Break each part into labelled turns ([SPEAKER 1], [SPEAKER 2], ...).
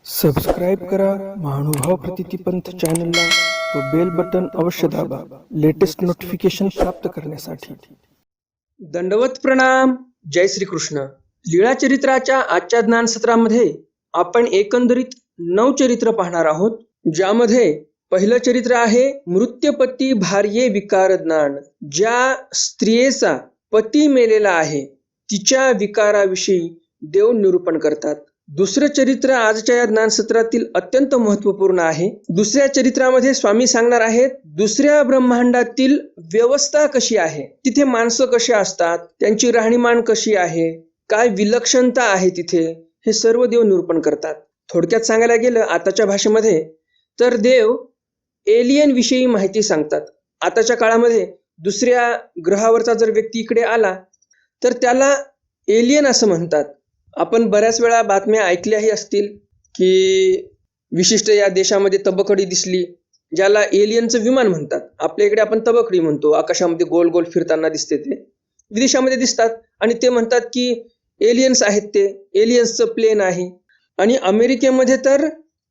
[SPEAKER 1] Subscribe करा महानुभाव प्रतितीपंथ चॅनलला व बेल बटन अवश्य दाबा लेटेस्ट नोटिफिकेशन प्राप्त करण्यासाठी।
[SPEAKER 2] दंडवत प्रणाम। जय श्री कृष्ण। लीळा चरित्राच्या आजच्या ज्ञान सत्रामध्ये आपण एकंदरीत 9 चरित्र पाहणार आहोत, ज्यामध्ये पहिलं चरित्र आहे मृत्युपती भार्ये विकार ज्ञान। ज्या स्त्रियेचा पती मेलेला आहे तिच्या विकाराविषयी देव निरूपण करतात। दुसरं चरित्र आजच्या या ज्ञान सत्रातील अत्यंत महत्वपूर्ण आहे। दुसऱ्या चरित्रामध्ये स्वामी सांगणार आहेत दुसऱ्या ब्रह्मांडातील व्यवस्था कशी आहे, तिथे माणसं कशी असतात, त्यांची राहणीमान कशी आहे, काय विलक्षणता आहे तिथे, हे सर्व देव निरूपण करतात। थोडक्यात सांगायला गेलं आताच्या भाषेमध्ये तर देव एलियन विषयी माहिती सांगतात। आताच्या काळामध्ये दुसऱ्या ग्रहावरचा जर व्यक्ती इकडे आला तर त्याला एलियन असं म्हणतात। आपण बऱ्याच वेळा बातम्या ऐकल्याही असतील की विशिष्ट या देशामध्ये तबकडी दिसली, ज्याला एलियनचं विमान म्हणतात। आपल्या इकडे आपण तबकडी म्हणतो, आकाशामध्ये गोल गोल फिरताना दिसते ते। विदेशामध्ये दिसतात आणि ते म्हणतात की एलियन्स आहेत, ते एलियन्सचं प्लेन आहे। आणि अमेरिकेमध्ये तर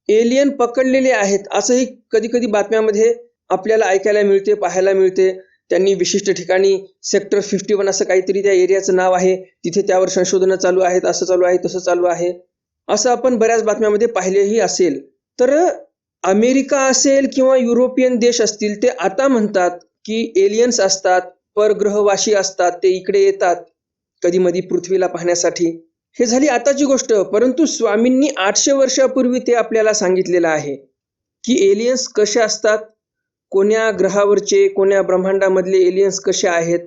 [SPEAKER 2] एलियन पकडलेले आहेत असंही कधी कधी बातम्यामध्ये आपल्याला ऐकायला मिळते, पाहायला मिळते। त्यांनी विशिष्ट ठिकाणी सेक्टर 51 असं काहीतरी त्या एरियाचं नाव आहे, तिथे त्यावर संशोधनं चालू आहेत, असं चालू आहे, तसं चालू आहे, असं आपण बऱ्याच बातम्यामध्ये पाहिलेही असेल। तर अमेरिका असेल किंवा युरोपियन देश असतील, ते आता म्हणतात की एलियन्स असतात, परग्रहवासी असतात, ते इकडे येतात कधी मधी पृथ्वीला पाहण्यासाठी। हे झाली आताची गोष्ट, परंतु स्वामींनी 800 वर्षापूर्वी ते आपल्याला सांगितलेलं आहे की एलियन्स कसे असतात, कोण्या ग्रहावरचे, कोण्या ब्रह्मांडामधले एलियन्स कसे आहेत,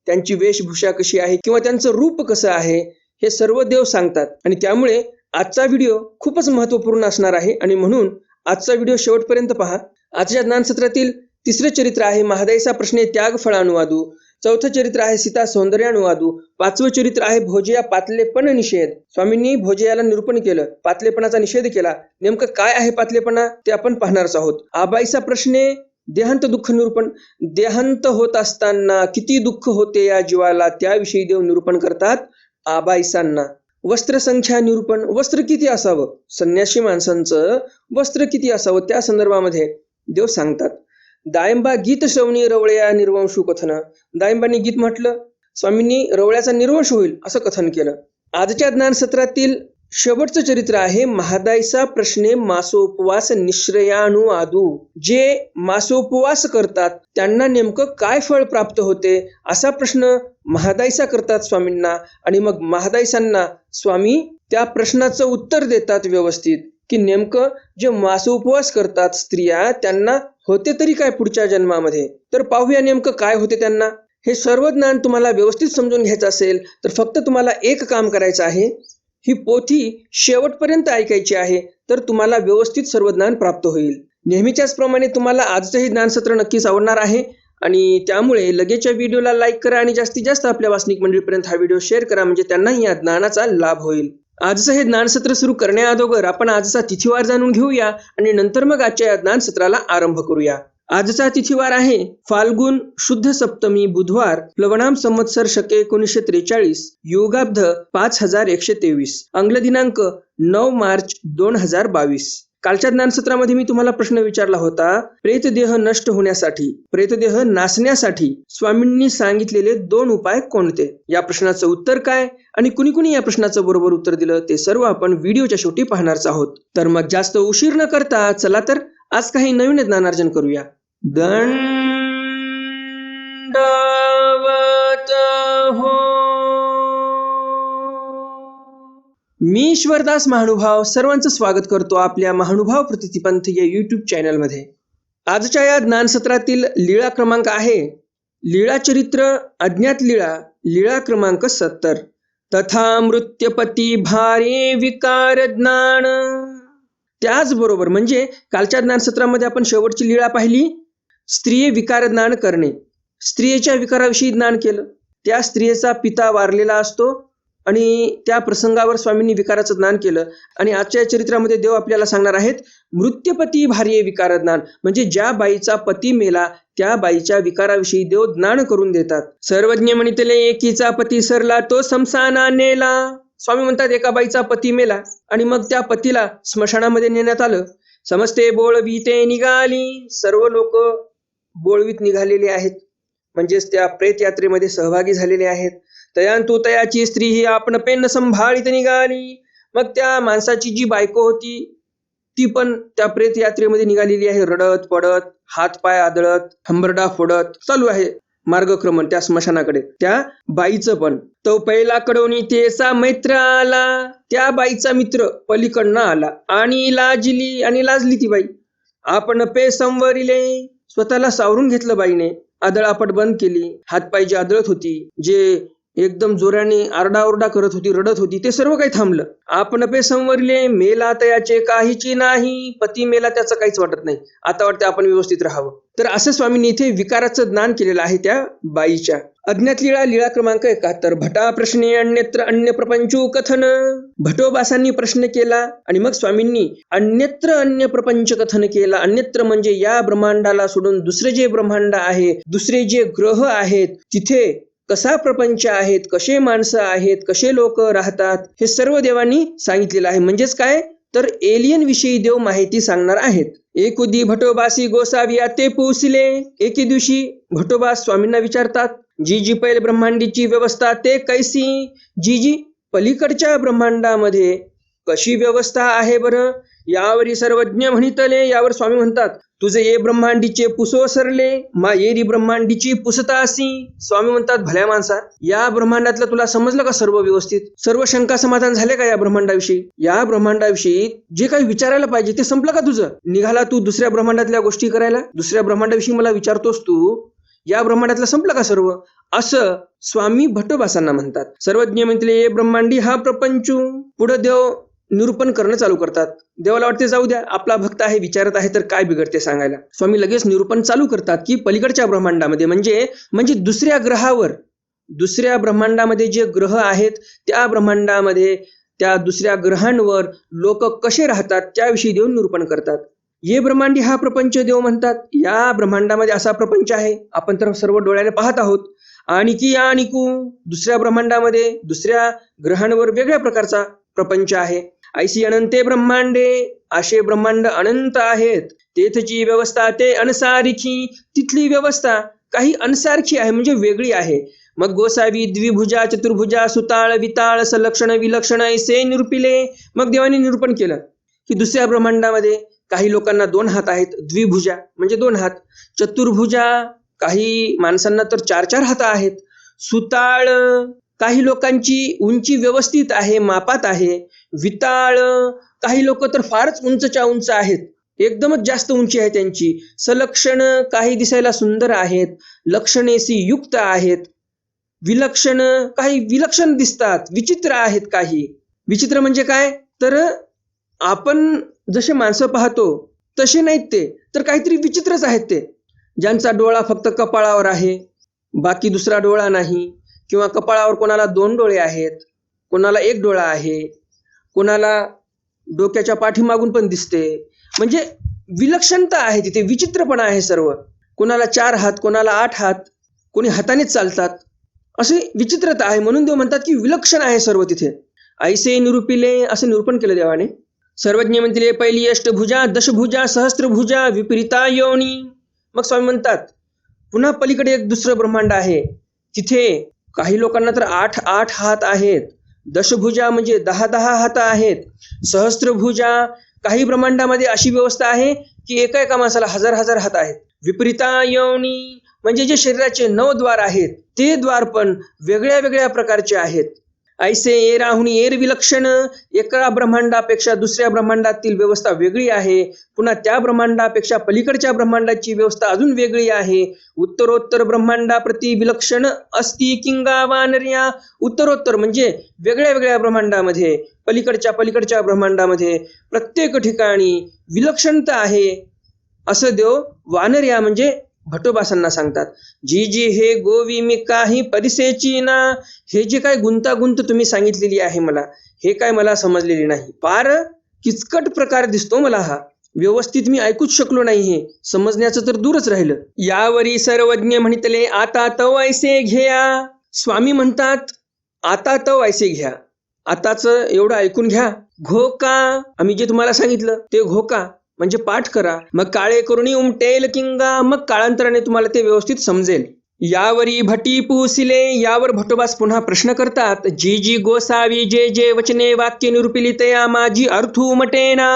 [SPEAKER 2] त्यांची वेशभूषा कशी आहे किंवा त्यांचं रूप कसं आहे, हे सर्व देव सांगतात। आणि त्यामुळे आजचा व्हिडिओ खूपच महत्त्वपूर्ण असणार आहे आणि म्हणून आजचा व्हिडिओ शेवटपर्यंत पहा। आजच्या ज्ञानसत्रातील तिसरे चरित्र आहे महादाईचा प्रश्ने त्याग फळानुवादू। चौथं चरित्र आहे सीता सौंदर्यानुवादू। पाचवं चरित्र आहे भोजया पातलेपण निषेध। स्वामींनी भोजयाला निरूपण केलं, पातलेपणाचा निषेध केला। नेमकं काय आहे पातलेपणा ते आपण पाहणारच आहोत। आबाईचा प्रश्ने देहांत दुःख निरूपण। देहांत होत असताना किती दुःख होते या जीवाला, त्याविषयी देव निरूपण करतात आबाईसांना। वस्त्र संख्या निरूपण, वस्त्र किती असावं, संन्यासी माणसांचं वस्त्र किती असावं त्या संदर्भामध्ये देव सांगतात। दायंबा गीत श्रवणी रवळ्या निर्वंशू कथन। दायंबांनी गीत म्हटलं, स्वामींनी रवळ्याचा निर्वंश होईल असं कथन केलं। आजच्या ज्ञान सत्रातील शेवटचं चरित्र आहे महादाईचा प्रश्ने मासोपवास निश्रयानुवादू। जे मासोपवास करतात त्यांना नेमकं काय फळ प्राप्त होते असा प्रश्न महादाईचा करतात स्वामींना। आणि मग महादाईसांना स्वामी त्या प्रश्नाचं उत्तर देतात व्यवस्थित, की नेमकं जे मासोपवास करतात स्त्रिया त्यांना होते तरी काय पुढच्या जन्मामध्ये। तर पाहूया नेमकं काय होते त्यांना। हे सर्व ज्ञान तुम्हाला व्यवस्थित समजून घ्यायचं असेल तर फक्त तुम्हाला एक काम करायचं आहे, ही पोथी शेवटपर्यंत ऐकायची आहे, तर तुम्हाला व्यवस्थित सर्व ज्ञान प्राप्त होईल। नेहमीच्याच प्रमाणे तुम्हाला आजचंही ज्ञानसत्र नक्कीच आवडणार आहे आणि त्यामुळे लगेचच्या व्हिडिओला लाईक करा आणि जास्तीत जास्त आपल्या वासनिक मंडळीपर्यंत हा व्हिडिओ शेअर करा, म्हणजे त्यांनाही या ज्ञानाचा लाभ होईल। आजचं हे ज्ञानसत्र सुरू करण्याअगोदर आपण आजचा तिथीवार जाणून घेऊया आणि नंतर मग आजच्या या ज्ञानसत्राला आरंभ करूया। आजचा तिथीवार आहे फाल्गुन शुद्ध सप्तमी बुधवार, प्लवनाम संवत्सर शके 1943, योगाब्ध 5123, अंग्ल दिनांक 9 मार्च 2022। कालच्या ज्ञानसत्रामध्ये मी तुम्हाला प्रश्न विचारला होता, प्रेतदेह नष्ट होण्यासाठी, प्रेतदेह नासण्यासाठी स्वामींनी सांगितलेले 2 उपाय कोणते। या प्रश्नाचं उत्तर काय आणि कुणी कुणी या प्रश्नाचं बरोबर उत्तर दिलं ते सर्व आपण व्हिडिओच्या शेवटी पाहणारच आहोत। तर मग जास्त उशीर न करता चला तर आज काही नवीन ज्ञानार्जन करूया। दंडवत हो। मी ईश्वरदास महानुभाव सर्वांचं स्वागत करतो आपल्या महानुभाव प्रतितीपंथ या YouTube चॅनलमध्ये। आजच्या या ज्ञानसत्रातील लीळा क्रमांक आहे लीळा चरित्र अज्ञात लीळा, लीळा क्रमांक 70। तथा मृत्युपती भारे विकार ज्ञान। त्याचबरोबर म्हणजे कालच्या ज्ञानसत्रामध्ये आपण शेवटची लीळा पाहिली, स्त्रिये विकार ज्ञान करणे। स्त्रियेच्या विकाराविषयी ज्ञान केलं, त्या स्त्रियेचा पिता वारलेला असतो आणि त्या प्रसंगावर स्वामींनी विकाराचं ज्ञान केलं। आणि आजच्या चरित्रामध्ये देव आपल्याला सांगणार आहेत मृत्युपती भार्ये विकार ज्ञान, म्हणजे ज्या बाईचा पती मेला त्या बाईच्या विकाराविषयी देव ज्ञान करून देतात। सर्वज्ञ म्हणितले एकीचा पती सरला तो समसाना नेला। स्वामी म्हणतात एका बाईचा पती मेला आणि मग त्या पतीला स्मशानामध्ये नेण्यात आलं. समस्ते बोळवीते निघाली, सर्व लोक बोळवीत निघालेले आहेत, म्हणजेच त्या प्रेत यात्रेमध्ये सहभागी झालेले आहेत. तयांतु तयाची स्त्री ही आपण पेन संभाळीत निघाली. मग त्या माणसाची जी बायको होती ती पण त्या प्रेत यात्रेमध्ये निघालेली आहे, रडत पडत, हात पाय आदळत, हंबरडा फोडत चालू आहे मार्गक्रमण त्या स्मशानाकडे. त्या बाईचं पण तो पहिला कडोनी तेचा मैत्र आला, त्या बाईचा मित्र पलीकडनं आला आणि लाजली ती बाई. आपण पे संवरिले, स्वतःला सावरून घेतलं बाईने, आदळापट बंद केली. हातपाय जी आदळत होती, जे एकदम जोराने आरडाओरडा करत होती, रडत होती, ते सर्व काही थांबलं. आपण पे संवरले, मेला तयाचे काहीची नाही, पती मेला त्याचं काहीच वाटत नाही, आता वाटतं आपण व्यवस्थित राहावं. तर असं स्वामींनी इथे विकाराचं ज्ञान केलेलं आहे त्या बाईच्या. अज्ञात लीळा क्रमांक 71. भटा प्रश्ने अन्यत्र अन्य प्रपंचू कथन. भटोबासांनी प्रश्न केला आणि मग स्वामींनी अन्यत्र अन्य प्रपंच कथन केला. अन्यत्र म्हणजे या ब्रह्मांडाला सोडून दुसरे जे ब्रह्मांड आहे, दुसरे जे ग्रह आहेत, तिथे कसा प्रपंच आहेत, कसे माणसं आहेत, कसे लोक राहतात, हे सर्व देवांनी सांगितलेलं आहे. म्हणजेच काय तर एलियन विषयी देव माहिती सांगणार आहेत. एकुदी भटोबासी गोसाविया ते पोचले. एके दिवशी भटोबा स्वामींना विचारतात, जी जी पैल ब्रह्मांडीची व्यवस्था ते कैसी, जी पलीकडच्या ब्रह्मांडामध्ये कशी व्यवस्था आहे बरं. यावरी सर्वज्ञ म्हणितले, यावर स्वामी म्हणतात, तुझे ये ब्रह्मांडीचे पुसो सरले, मा येरी ब्रह्मांडीची पुसतासी. स्वामी म्हणतात, भल्या माणसा, या ब्रह्मांडातलं तुला समजलं का सर्व व्यवस्थित, सर्व शंका समाधान झाले का या ब्रह्मांडाविषयी, या ब्रह्मांडाविषयी जे काही विचारायला पाहिजे ते संपलं का तुझं. निघाला तू दुसऱ्या ब्रह्मांडातल्या गोष्टी करायला, दुसऱ्या ब्रह्मांडाविषयी मला विचारतोस तू, या ब्रह्मांडातलं संपलं का सर्व, असं स्वामी भट्टोबासांना म्हणतात. सर्वज्ञ म्हटले ये ब्रह्मांडी हा प्रपंचू. पुढे देव निरूपण करणं चालू करतात. देवाला वाटते जाऊ द्या, आपला भक्त आहे, विचारत आहे तर काय बिघडते सांगायला. स्वामी लगेच निरूपण चालू करतात की पलीकडच्या ब्रह्मांडामध्ये म्हणजे दुसऱ्या ग्रहावर, दुसऱ्या ब्रह्मांडामध्ये जे ग्रह आहेत त्या ब्रह्मांडामध्ये, त्या दुसऱ्या ग्रहांवर लोक कसे राहतात त्याविषयी देव निरूपण करतात. ये ब्रह्मांडी हा प्रपंच देव म्हणतात, या ब्रह्मांडामध्ये असा प्रपंच आहे, आपण तर सर्व डोळ्याने पाहत आहोत. आणिकू दुसऱ्या ब्रह्मांडामध्ये, दुसऱ्या ग्रहांवर वेगळ्या प्रकारचा प्रपंच आहे. ऐसी अनंते ब्रह्मांडे, असे ब्रह्मांड अनंत आहेत. तेथची व्यवस्था ते अनसारिखी, तिथली व्यवस्था काही अनसारखी आहे, म्हणजे वेगळी आहे. मग गोसावी द्विभुजा चतुर्भुजा सुताळ विताळ सलक्षण विलक्षण ऐसे निरूपिले. मग देवाने निरूपण केलं की दुसऱ्या ब्रह्मांडामध्ये काही लोकांना 2 हात आहेत, द्विभुजा म्हणजे 2 हात, चतुर्भुजा काही माणसांना तर 4-4 हात आहेत, सुताळ काही लोकांची उंची व्यवस्थित आहे, मापात आहे, विताळ काही लोक तर फारच उंचच्या उंच आहेत, एकदमच जास्त उंची आहे त्यांची, सलक्षण काही दिसायला सुंदर आहेत, लक्षणेशी युक्त आहेत, विलक्षण काही विलक्षण दिसतात, विचित्र आहेत काही. विचित्र म्हणजे काय तर आपण जसे माणसं पाहतो तसे नाहीत ते, तर काहीतरी विचित्रच आहेत ते. ज्यांचा डोळा फक्त कपाळावर आहे, बाकी दुसरा डोळा नाही, किंवा कपाळावर कोणाला 2 डोळे आहेत, कोणाला 1 डोळा आहे, कोणाला डोक्याच्या पाठीमागून पण दिसते, म्हणजे विलक्षणता आहे तिथे, विचित्रपणा आहे सर्व. कोणाला 4 हात, कोणाला 8 हात, कोणी हातानेच चालतात, असे विचित्रता आहे. म्हणून देव म्हणतात की विलक्षण आहे सर्व तिथे. ऐसे निरूपिले, असे निरूपण केलं देवाने. सर्वज्ञ म्हणतील पहिली अष्टभुजा दशभुजा सहस्त्रभुजा विपरीता योनी. मग स्वामी म्हणतात पुन्हा पलीकडे एक दुसरं ब्रह्मांड आहे, तिथे काही लोकांना तर 8 हात आहेत, दशभुजा म्हणजे 10 हात आहेत, सहस्त्रभुजा काही ब्रह्मांडामध्ये अशी व्यवस्था आहे की एका माणसाला 1000 हात आहेत. विपरीता योनी म्हणजे जे शरीराचे 9 द्वार आहेत ते द्वार पण वेगळ्या वेगळ्या प्रकारचे आहेत. ऐसे ये राहुनी एर विलक्षण, एका ब्रह्मांडापेक्षा दुसऱ्या ब्रह्मांडातील व्यवस्था वेगळी आहे, पुन्हा त्या ब्रह्मांडापेक्षा पलीकडच्या ब्रह्मांडाची व्यवस्था अजून वेगळी आहे. उत्तरोत्तर ब्रह्मांडाप्रती विलक्षण अस्ति किंगा वानर्या. उत्तरोत्तर म्हणजे वेगळ्या वेगळ्या ब्रह्मांडामध्ये, पलीकडच्या ब्रह्मांडामध्ये प्रत्येक ठिकाणी विलक्षणता आहे, असं देव वानर्या म्हणजे भटोबासांना सांगतात. जी हे गोवी मी काही परिसेची ना, हे जे काय गुंतागुंत तुम्ही सांगितलेली आहे मला, हे काय मला समजलेली नाही, फार किचकट प्रकार दिसतो मला हा, व्यवस्थित मी ऐकूच शकलो नाही, हे समजण्याचं तर दूरच राहिलं. यावरी सर्वज्ञ म्हणितले आता तव ऐसे घ्या. स्वामी म्हणतात आता तव ऐसे घ्या, आताच एवढं ऐकून घ्या. घोका, आम्ही जे तुम्हाला सांगितलं ते घोका म्हणजे पाठ करा. मग काळे करुणी उमटेल किंगा, मग काळांतराने तुम्हाला ते व्यवस्थित समजेल. यावरी भटी पुसिले, यावर भटोबास पुन्हा प्रश्न करतात. जी जी गोसावी जे जे वचने वाक्य निरूपिली तया माझी अर्थू मटेना.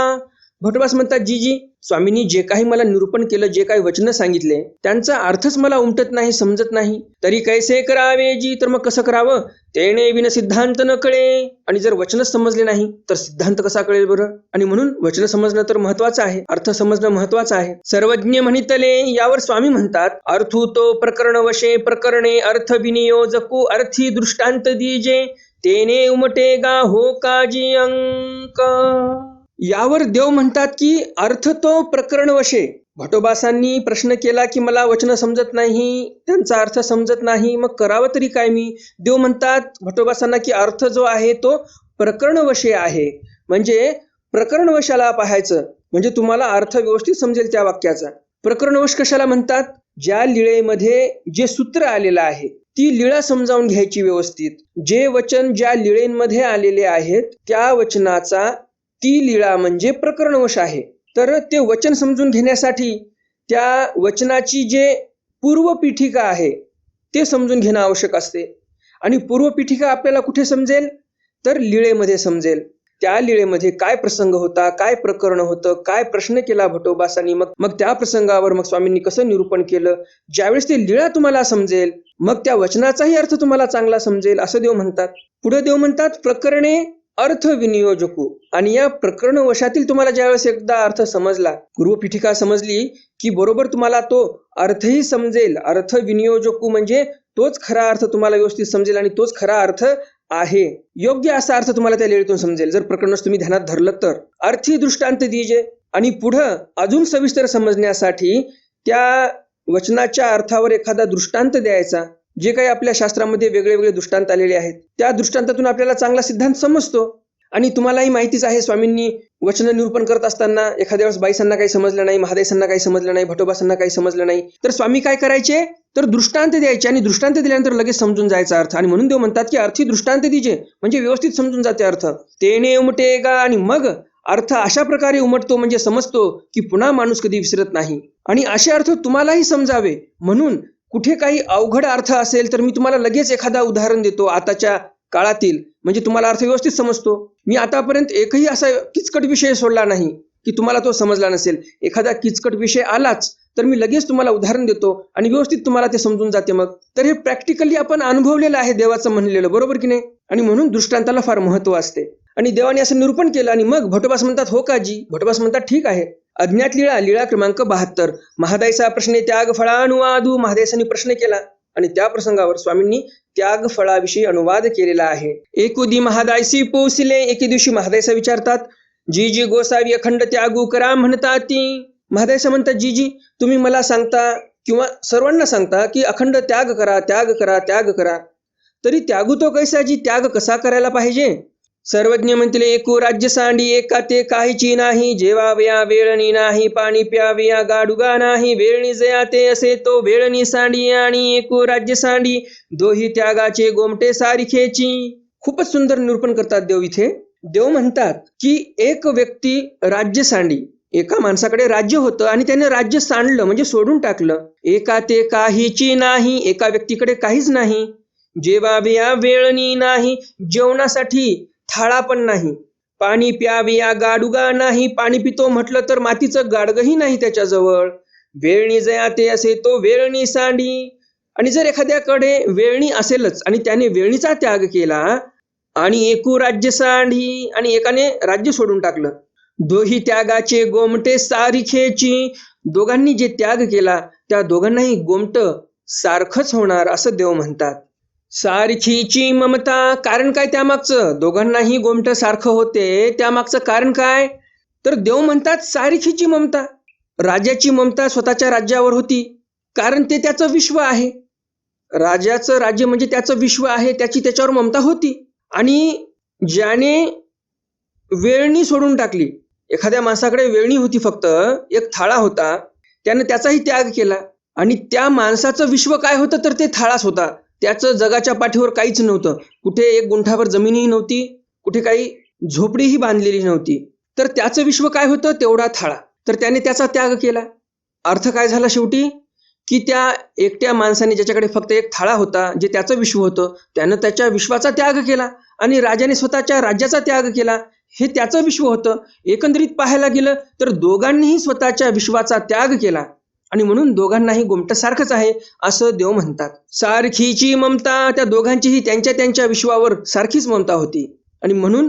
[SPEAKER 2] भटोबास म्हणतात, जी जी स्वामींनी जे काही मला निरूपण केलं, जे काही वचन सांगितले त्यांचा अर्थच मला उमटत नाही, समजत नाही. तरी कैसे करावे जी, तर मग कसं करावं? तेने विन सिद्धांत न कळे. आणि जर वचनच समजले नाही तर सिद्धांत कसा कळेल बरं? आणि म्हणून वचन समजणं तर महत्वाचं आहे, अर्थ समजणं महत्वाचं आहे. सर्वज्ञ म्हणितले, यावर स्वामी म्हणतात, अर्थू तो प्रकरण वशे प्रकरणे अर्थ विनियोजकू अर्थी दृष्टांत दीजे तेने उमटे गा हो काजी अंक. यावर देव म्हणतात की अर्थ तो प्रकरण वशे. भटोबासांनी प्रश्न केला की मला वचन समजत नाही, त्यांचा अर्थ समजत नाही, मग करावं तरी काय मी? देव म्हणतात भटोबासांना की अर्थ जो आहे तो प्रकरणवशे आहे. म्हणजे प्रकरणवशाला पाहायचं, म्हणजे तुम्हाला अर्थ व्यवस्थित समजेल त्या वाक्याचा. प्रकरणवश कशाला म्हणतात? ज्या लीळेमध्ये जे सूत्र आलेलं आहे ती लीळा समजावून घ्यायची व्यवस्थित. जे वचन ज्या लीळेमध्ये आलेले आहेत त्या वचनाचा ती लीळा म्हणजे प्रकरणवश आहे. तर ते वचन समजून घेण्यासाठी त्या वचनाची जे पूर्वपीठिका आहे ते समजून घेणं आवश्यक असते. आणि पूर्वपीठिका आपल्याला कुठे समजेल? तर लीळेमध्ये समजेल. त्या लीळेमध्ये काय प्रसंग होता, काय प्रकरण होतं, काय प्रश्न केला भटोबासांनी, मग त्या प्रसंगावर मग स्वामींनी कसं निरूपण केलं. ज्यावेळेस ते लीळा तुम्हाला समजेल मग त्या वचनाचाही अर्थ तुम्हाला चांगला समजेल असं देव म्हणतात. पुढे देव म्हणतात, प्रकरणे अर्थ विनियोजकू. आणि या प्रकरण वशातील तुम्हाला ज्यावेळेस एकदा अर्थ समजला, पूर्वपीठिका समजली की बरोबर तुम्हाला तो अर्थही समजेल. अर्थ विनियोजकू म्हणजे तोच खरा अर्थ तुम्हाला व्यवस्थित समजेल आणि तोच खरा अर्थ आहे. योग्य असा अर्थ तुम्हाला त्या लीळेतून समजेल जर प्रकरणच तुम्ही ध्यानात धरलं तर. अर्थी दृष्टांत दीजे. आणि पुढं अजून सविस्तर समजण्यासाठी त्या वचनाच्या अर्थावर एखादा दृष्टांत द्यायचा. जे काही आपल्या शास्त्रामध्ये वेगळे वेगळे दृष्टांत आलेले आहेत त्या दृष्टांतातून आपल्याला चांगला सिद्धांत समजतो. आणि तुम्हालाही माहितीच आहे, स्वामींनी वचन निरूपण करत असताना एखाद्या वेळेस बाईसांना काही समजलं नाही, महादेसांना काही समजलं नाही, भटोबासांना काही समजलं नाही, तर स्वामी काय करायचे? तर दृष्टांत द्यायचे आणि दृष्टांत दिल्यानंतर लगेच समजून जायचा अर्थ. आणि म्हणून देव म्हणतात की अर्थी दृष्टांत दीजे, म्हणजे व्यवस्थित समजून जाते अर्थ. तेने उमटेगा. आणि मग अर्थ अशा प्रकारे उमटतो म्हणजे समजतो की पुन्हा माणूस कधी विसरत नाही. आणि असे अर्थ तुम्हालाही समजावे म्हणून कुठे काही अवघड अर्थ असेल तर मी तुम्हाला लगेच एखादा उदाहरण देतो आताच्या काळातील, म्हणजे तुम्हाला अर्थ व्यवस्थित समजतो. मी आतापर्यंत एकही असा किचकट विषय सोडला नाही की तुम्हाला तो समजला नसेल. एखादा किचकट विषय आलाच तर मी लगेच तुम्हाला उदाहरण देतो आणि व्यवस्थित तुम्हाला ते समजून जाते. मग तर हे प्रॅक्टिकली आपण अनुभवलेलं आहे देवाचं म्हणलेलं, बरोबर की नाही? आणि म्हणून दृष्टांताला फार महत्व असते. आणि देवाने असं निरूपण केलं आणि मग भटोबास म्हणतात, हो काजी? भटोबास म्हणतात, ठीक आहे. अज्ञात लीळा, लीळा क्रमांक 72. महादायचा प्रश्ने त्याग फळानुवादू. महादेसांनी प्रश्न केला आणि त्या प्रसंगावर स्वामींनी त्याग फळाविषयी अनुवाद केलेला आहे. एकुदी महादायसी पोचले. एके दिवशी महादायसा विचारतात, जी जी गोसावी अखंड त्यागू करा म्हणतात ती. महादायसा म्हणतात, जी जी तुम्ही मला सांगता किंवा सर्वांना सांगता की अखंड त्याग करा, त्याग करा, त्याग करा. तरी त्यागू तो कैसा जी? त्याग कसा करायला पाहिजे? सर्वज्ञ म्हणतील, एकू राज्य सांडी एका ते काहीची नाही. जेवावया वेळणी नाही, पाणी प्यावया गाडुगा नाही. वेळणी जया ते असे तो वेळणी सांडी आणि एकू राज्य सांडी दोही त्यागाचे गोमटे सारिखेची. खूपच सुंदर निरूपण करतात देव इथे. देव म्हणतात की एक व्यक्ती राज्य सांडी, एका माणसाकडे राज्य होतं आणि त्याने राज्य सांडलं म्हणजे सोडून टाकलं. एका ते काहीची नाही, एका व्यक्तीकडे काहीच नाही. जेवावया वेळणी नाही, जेवणासाठी थाळा पण नाही. पाणी प्यावया गाडुगा नाही, पाणी पितो म्हटलं तर मातीचं गाडगही नाही त्याच्याजवळ. वेळणी जया ते असे तो वेळणी सांडी. आणि जर एखाद्याकडे वेळणी असेलच आणि त्याने वेळणीचा त्याग केला आणि एकू राज्य सांडी आणि एकाने राज्य सोडून टाकलं, दोही त्यागाचे गोमटे सारिखेची. दोघांनी जे त्याग केला त्या दोघांनाही गोमट सारखंच होणार असं देव म्हणतात. सारखीची ममता. कारण काय त्यामागचं? दोघांनाही गोमट सारखं होते त्यामागचं कारण काय? तर देव म्हणतात सारखीची ममता. राजाची ममता स्वतःच्या राज्यावर होती कारण ते त्याचं विश्व आहे. राजाचं राज्य म्हणजे त्याचं विश्व आहे, त्याची त्याच्यावर ममता होती. आणि ज्याने वेळणी सोडून टाकली, एखाद्या माणसाकडे वेळणी होती, फक्त एक थाळा होता, त्याने त्याचाही त्याग केला आणि त्या माणसाचं विश्व काय होतं? तर ते थाळाच होता. त्याचं जगाच्या पाठीवर काहीच नव्हतं. कुठे एक गुंठावर जमीनही नव्हती, कुठे काही झोपडीही बांधलेली नव्हती. तर त्याचं विश्व काय होतं? तेवढा थाळा. तर त्याने त्याचा त्याग केला. अर्थ काय झाला शेवटी? की त्या एकट्या माणसाने ज्याच्याकडे फक्त एक थाळा होता, जे त्याचं विश्व होतं, त्यानं त्याच्या विश्वाचा त्याग केला आणि राजाने स्वतःच्या राज्याचा त्याग केला. हे त्याचं विश्व होतं. एकंदरीत पाहायला गेलं तर दोघांनीही स्वतःच्या विश्वाचा त्याग केला आणि म्हणून दोघांनाही गोमटं सारखंच आहे असं देव म्हणतात. सारखीची ममता, त्या दोघांचीही त्यांच्या त्यांच्या विश्वावर सारखीच ममता होती आणि म्हणून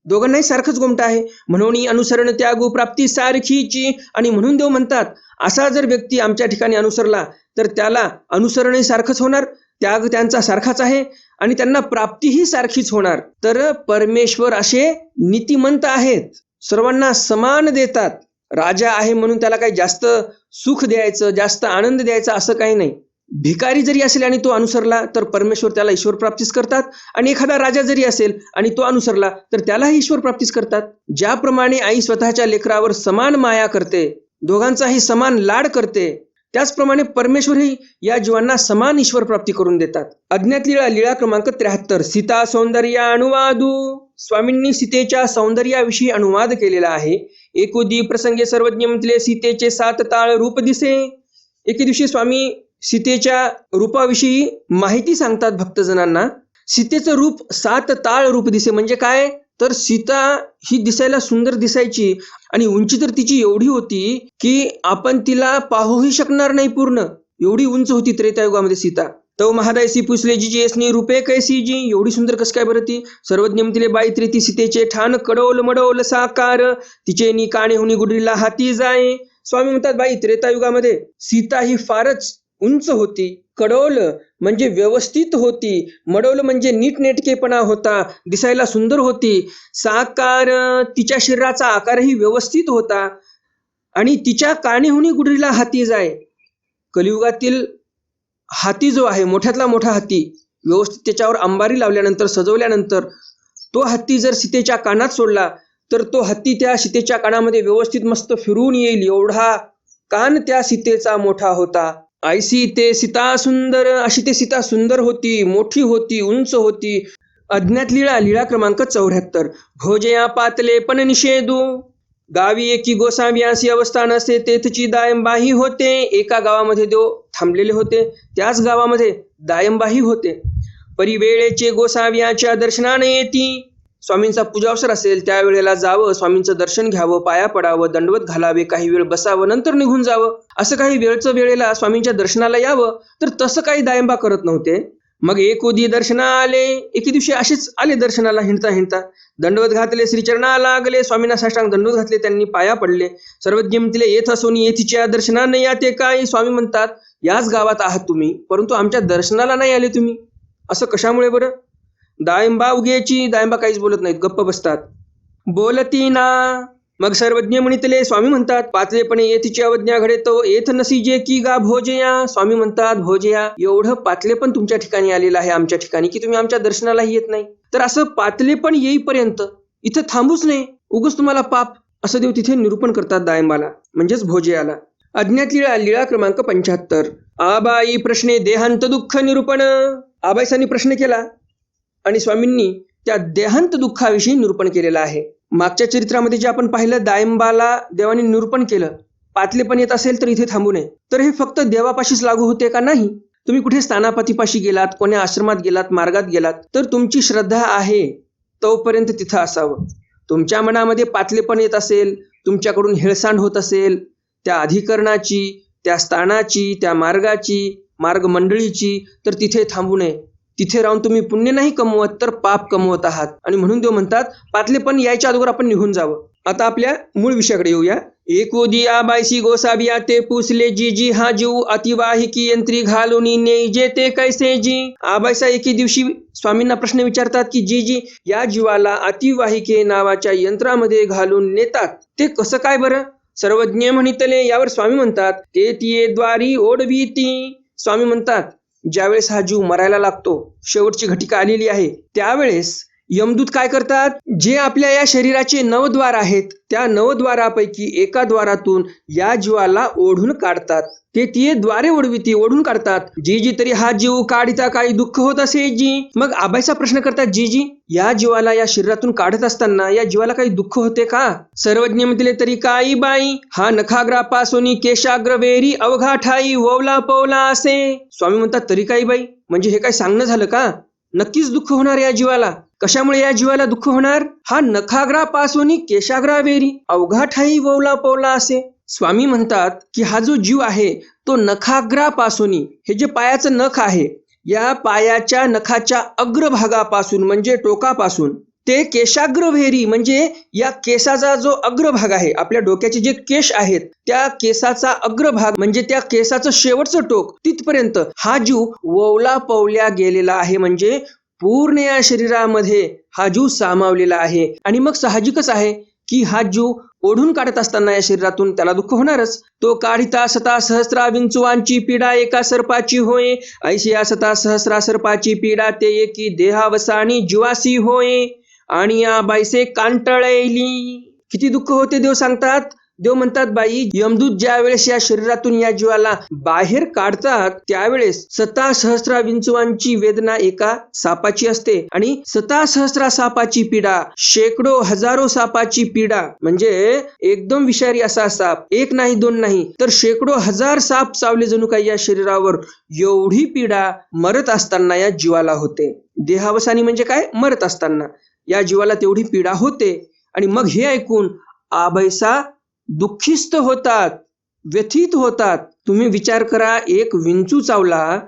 [SPEAKER 2] दोघांनाही सारखंच गोमटं आहे. म्हणून अनुसरण त्यागू प्राप्ती सारखीची. आणि म्हणून देव म्हणतात असा जर व्यक्ती आमच्या ठिकाणी अनुसरला तर त्याला अनुसरणही सारखंच होणार, त्याग त्यांचा सारखाच आहे आणि त्यांना प्राप्तीही सारखीच होणार. तर परमेश्वर असे नीतिमंत आहेत, सर्वांना समान देतात. राजा आहे म्हणून त्याला काही जास्त सुख द्यायचं, जास्त आनंद द्यायचा असं काही नाही. भिकारी जरी असेल आणि तो अनुसरला तर परमेश्वर त्याला ईश्वर प्राप्तीच करतात आणि एखादा राजा जरी असेल आणि तो अनुसरला तर त्यालाही ईश्वर प्राप्तीच करतात. ज्याप्रमाणे आई स्वतःच्या लेकरावर समान माया करते, दोघांचाही समान लाड करते, त्याचप्रमाणे परमेश्वरही या जीवांना समान ईश्वर प्राप्ती करून देतात. अज्ञात लीळा, लीळा क्रमांक 73. सीता सौंदर्य अनुवादू. स्वामींनी सीतेच्या सौंदर्याविषयी अनुवाद केलेला आहे. एकोदी प्रसंगे सर्वज्ञ म्हटले सीतेचे 7 ताळ रूप दिसे. एके दिवशी स्वामी सीतेच्या रूपाविषयी माहिती सांगतात भक्तजनांना. सीतेचं रूप 7 ताळ रूप दिसे म्हणजे काय? तर सीता ही दिसायला सुंदर दिसायची आणि उंची तर तिची एवढी होती की आपण तिला पाहूही शकणार नाही पूर्ण, एवढी उंच होती त्रेतायुगामध्ये सीता. तव महादायसी पुसले जी येसनी रूपे कैसी जी. एवढी सुंदर कस काय बरं ती? सर्वज्ञ तिले बाई त्रेती सीतेचे ठाण कडोल मडोल साकार. तिचे नी काणे हुनी गुडरीला हाती जाय. स्वामी म्हणतात बाई त्रेतायुगामध्ये सीता ही फारच उंच होती. कडोल म्हणजे व्यवस्थित होती, मडोल म्हणजे नीटनेटकेपणा होता, दिसायला सुंदर होती. साकार, तिच्या शरीराचा आकारही व्यवस्थित होता आणि तिच्या काणीहुनी गुडरीला हाती जाय. कलियुगातील हाती जो आहे, मोठ्यातला मोठा हाती, व्यवस्थित त्याच्यावर अंबारी लावल्यानंतर सजवल्यानंतर तो हत्ती जर सीतेच्या कानात सोडला तर तो हत्ती त्या सीतेच्या कानामध्ये व्यवस्थित मस्त फिरून येईल, एवढा कान त्या सीतेचा मोठा होता. ऐसी ते सीता सुंदर. अशी ते सीता सुंदर होती, मोठी होती, उंच होती. अज्ञात लीळा, लीळा क्रमांक 74. भोजया पातले पण निषेधू. गावी एकी गोसाव्यासी अवस्था नसे तेथची दायंबाही होते. एका गावामध्ये देव थांबलेले होते, त्याच गावामध्ये दायंबाही होते. परिवेळेचे गोसाव्याच्या दर्शनाने येती. स्वामींचा पूजावसर असेल त्यावेळेला जावं, स्वामींचं दर्शन घ्यावं, पाया पडावं, दंडवत घालावे, काही वेळ बसावं, नंतर निघून जावं. असं काही वेळचं वेळेला स्वामींच्या दर्शनाला यावं, तर तसं काही दायंबा करत नव्हते. मग एकोदी दर्शना आले. एके दिवशी असेच आले दर्शनाला हिंडता हिंडता. दंडवत घातले, श्रीचरणा लागले, स्वामींना साष्टांग दंडवत घातले, त्यांनी पाया पडले. सर्वज्ञ म्हणले येथ असून येथीच्या दर्शनाने याते काय. स्वामी म्हणतात याच गावात आहात तुम्ही, परंतु आमच्या दर्शनाला नाही आले तुम्ही. असं कशामुळे बरं? दायंबा उगेची. दायंबा काहीच बोलत नाहीत, गप्प बसतात. बोलती ना. मग सर्वज्ञ म्हणितले. स्वामी म्हणतात पातळेपणे येथीची अवज्ञा घडेतो येथ नसी जे की गा भोजया. स्वामी म्हणतात भोजया, एवढं पातळेपण तुमच्या ठिकाणी आलेलं आहे आमच्या ठिकाणी की तुम्ही आमच्या दर्शनालाही येत नाही. तर असं पातळेपण येईपर्यंत इथं थांबूच नाही, उगच तुम्हाला पाप, असं देव तिथे निरूपण करतात दायंबाला, म्हणजेच भोजयाला. अज्ञात लीळा, लीळा क्रमांक 75. आबाई प्रश्ने देहांत दुःख निरूपण. आबाईसांनी प्रश्न केला आणि स्वामींनी त्या देहांत दुःखाविषयी निरूपण केलेलं आहे. मागच्या चरित्रामध्ये जे आपण पाहिलं, दायंबाला देवाने निरूपण केलं. पातलेपण येत असेल तर इथे थांबू नये. तर हे फक्त देवापाशीच लागू होते का? नाही. तुम्ही कुठे स्थानापतीपाशी गेलात, कोण्या आश्रमात गेलात, मार्गात गेलात, तर तुमची श्रद्धा आहे तोपर्यंत तिथं असावं. तुमच्या मनामध्ये पातलेपण येत असेल, तुमच्याकडून हेळसांड होत असेल त्या अधिकरणाची, त्या स्थानाची, त्या मार्गाची, मार्गमंडळीची, तर तिथे थांबू नये. तिथे राहून तुम्ही पुण्य नाही कमवत तर पाप कमवत आहात. आणि म्हणून देव म्हणतात पातलेपण यायच्या अगोदर आपण निघून जावं. आता आपल्या मूळ विषयाकडे येऊया. एकोदी आबाईसी गोसाबिया ते पुसले जी जी हा जीव अतिवाहिकी यंत्री घालून नेई जे ते कैसे जी. आबाईसा एके दिवशी स्वामींना प्रश्न विचारतात की जी जी या जीवाला अतिवाहिके नावाच्या यंत्रामध्ये घालून नेतात ते कसं काय बरं? सर्वज्ञ म्हणितले. यावर स्वामी म्हणतात ते तिये द्वारी ओढवीती. स्वामी म्हणतात ज्यावेळेस हा जीव मरायला लागतो, शेवटची घटिका आलेली आहे, त्यावेळेस यमदूत काय करतात, जे आपल्या या शरीराचे नवद्वार आहेत त्या नवद्वारापैकी एका द्वारातून या जीवाला ओढून काढतात. ते द्वारे ओढून काढतात. जी तरी हा जीव काढिता काही दुःख होत असे जी. मग आबाईचा प्रश्न करतात, जी या जीवाला या शरीरातून काढत असताना या जीवाला काही दुःख होते का? सर्वज्ञ म्हटले, तरी काही बाई हा नखाग्रापासून केशाग्र वेरी अवघा ठाई ववला पवला असे. स्वामी म्हणतात, तरी काही बाई म्हणजे हे काय सांगणं झालं का? नक्कीच दुःख होणार या जीवाला. कशामुळे या जीवाला दुःख होणार? हा नखाग्रापासून केशाग्रावेरी अवघा ठाई ववला पवला असे. स्वामी म्हणतात की हा जो जीव आहे तो नखाग्रापासून, हे जे पायाचं नख आहे या पायाच्या नखाच्या अग्रभागापासून म्हणजे टोकापासून ते केशाग्रवेरी म्हणजे या केसाचा जो अग्रभाग आहे, आपल्या डोक्याचे जे केश आहेत त्या केसाचा अग्रभाग म्हणजे त्या केसाचं शेवटचं टोक तिथपर्यंत हा जीव ववला पवल्या गेलेला आहे. म्हणजे पूर्ण या शरीरामध्ये हा जीव सामावलेला आहे. आणि मग साहजिकच आहे की हा जीव ओढून काढत असताना या शरीरातून त्याला दुःख होणारच. तो काढिता सता सहस्रा विंचुवांची पीडा एका सर्पाची होय, ऐशी सता सहस्रा सर्पाची पीडा ते एकी देहावसानी जीवासी होय, आणि या बाईसे कांटळली. किती दुःख होते देव सांगतात. देव म्हणतात, बाई यमदूत ज्या वेळेस या शरीरातून या जीवाला बाहेर काढतात त्यावेळेस सता सहस्रा विंचुवांची वेदना एका सापाची असते, आणि सता सहस्रा सापाची पीडा, शेकडो हजारो सापाची पीडा म्हणजे एकदम विषारी असा साप, एक नाही दोन नाही तर शेकडो हजार साप चावले जणू काही या शरीरावर. एवढी पीडा मरत असताना या जीवाला होते. देहावसानी म्हणजे काय, मरत असताना या जीवाला तेवढी पीडा होते. आणि मग हे ऐकून आभैसा दुःखिस्त होतात, व्यथित होतात. तुम्ही विचार करा, एक विंचू चावला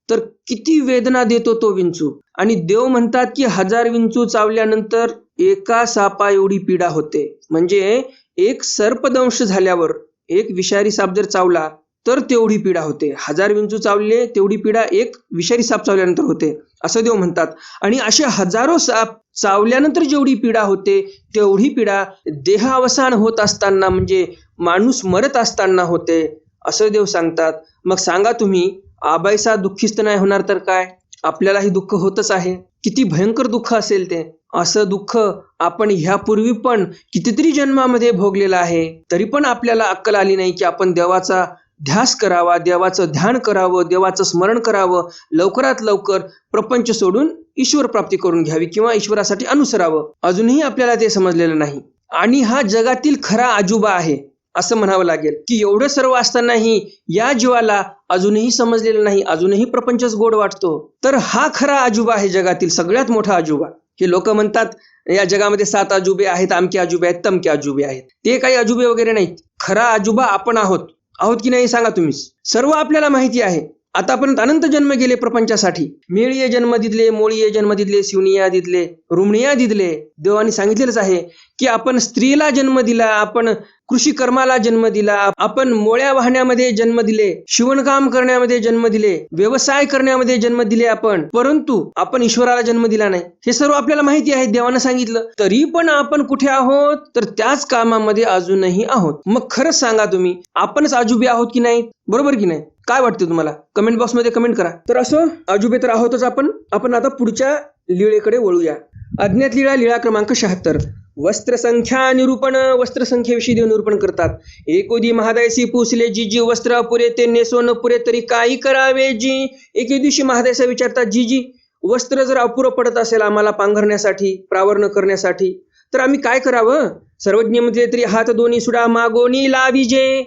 [SPEAKER 2] तर किती वेदना देतो तो विंचू. आणि देव म्हणतात की 1000 विंचू चावल्यानंतर एका सापा एवढी पीडा होते. म्हणजे एक सर्पदंश झाल्यावर, एक विषारी साप जर चावला तर तेवढी पीडा होते. 1000 विंचू चावले तेवढी पीडा एक विषारी साप चावल्यानंतर होते असं देव म्हणतात. आणि असे हजारो साप चावल्यानंतर जेवढी पीडा होते तेवढी पीडा देहावसान होत असताना म्हणजे माणूस मरत असताना होते असं देव सांगतात. मग सांगा तुम्ही, आबाईसा दुःखिस्त नाही होणार तर काय? आपल्यालाही दुःख होतच आहे. किती भयंकर दुःख असेल ते. असं दुःख आपण ह्यापूर्वी पण कितीतरी जन्मामध्ये भोगलेलं आहे. तरी पण आपल्याला अक्कल आली नाही की आपण देवाचा ध्यास करावा, देवाचं ध्यान करावं, देवाचं स्मरण करावं, लवकरात लवकर प्रपंच सोडून ईश्वर प्राप्ती करून घ्यावी किंवा ईश्वरासाठी अनुसरावं. अजूनही आपल्याला ते समजलेलं नाही. आणि हा जगातील खरा आजोबा आहे असं म्हणावं लागेल की एवढं सर्व असतानाही या जीवाला अजूनही समजलेलं नाही, अजूनही प्रपंचच गोड वाटतो. तर हा खरा आजोबा आहे, जगातील सगळ्यात मोठा आजोबा. हे लोक म्हणतात या जगामध्ये 7 अजुबे आहेत, अमके अजुबे आहेत, तमके अजुबे आहेत. ते काही अजुबे वगैरे नाहीत. खरा आजोबा आपण आहोत की नाही सांगा तुम्हीच. सर्व आपल्याला माहिती आहे. आतापर्यंत अनंत जन्म गेले प्रपंचासाठी. मेळीये जन्म दिदले, मोळीये जन्म दिदले, शिवनिया दिदले, रुमणिया दिदले. देवाने सांगितलेलंच आहे की आपण स्त्रीला जन्म दिला, आपण कृषी कर्माला जन्म दिला, आपण मोळ्या वाहण्यामध्ये जन्म दिले, शिवणकाम करण्यामध्ये जन्म दिले, व्यवसाय करण्यामध्ये जन्म दिले आपण, परंतु आपण ईश्वराला जन्म दिला नाही. हे सर्व आपल्याला माहिती आहे, देवानं सांगितलं. तरी पण आपण कुठे आहोत तर त्याच कामामध्ये अजूनही आहोत. मग खरंच सांगा तुम्ही, आपणच आजुबे आहोत की नाही? बरोबर की नाही? काय वाटते तुम्हाला? कमेंट बॉक्समध्ये कमेंट करा. तर असं आजुबे तर आहोतच आपण आता पुढच्या लीळेकडे वळूया. अज्ञात लीळा, लीळा क्रमांक 76. वस्त्रसंख्या निरूपण. वस्त्रसंख्येविषयी देव निरूपण करतात. एकोदी महादयसी पुसले जी वस्त्र अपुरे ते नेसो न पुरे तरी काही करावे जी. एके दिवशी महादयसा विचारतात, जी वस्त्र जर अपुरं पडत असेल आम्हाला पांघरण्यासाठी, प्रावरण करण्यासाठी, तर आम्ही काय करावं? सर्वज्ञ म्हटले, तरी हात दोन्ही सुडा मागोनी लाविजे.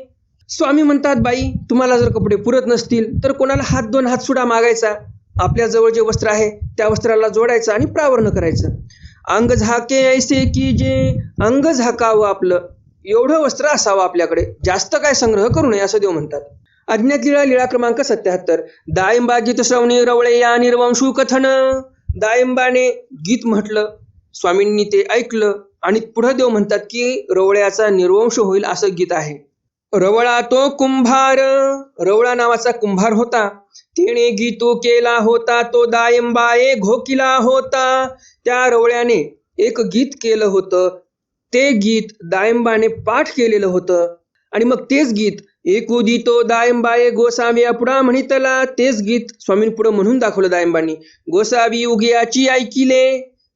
[SPEAKER 2] स्वामी म्हणतात, बाई तुम्हाला जर कपडे पुरत नसतील तर कोणाला हात सुडा मागायचा, आपल्या जवळ जे वस्त्र आहे त्या वस्त्राला जोडायचं आणि प्रावरण करायचं. अंग झाके ऐसे की जे, अंग झाकावं आपलं, एवढं वस्त्र असावं आपल्याकडे, जास्त काय संग्रह करू नये असं देव म्हणतात. अज्ञात लीळा, लीळा क्रमांक 77. दायंबा गीत श्रवणी रवळे या निर्वंशू कथन. दायंबाने गीत म्हटलं, स्वामींनी ते ऐकलं आणि पुढे देव म्हणतात की रवळ्याचा निर्वंश होईल असं गीत आहे. रवळा तो कुंभार, रवळा नावाचा कुंभार होता. तिने गीतू केला होता तो दायंबाए घोकिला होता. त्या रवळ्याने एक गीत केलं होतं, ते गीत दायंबाने पाठ केलेलं होतं. आणि मग तेच गीत एकुदी तो दायंबाए गोसावी पुढा म्हणितला. तेच गीत स्वामींपुढं म्हणून दाखवलं दायंबांनी. गोसावी उगियाची ऐकिले.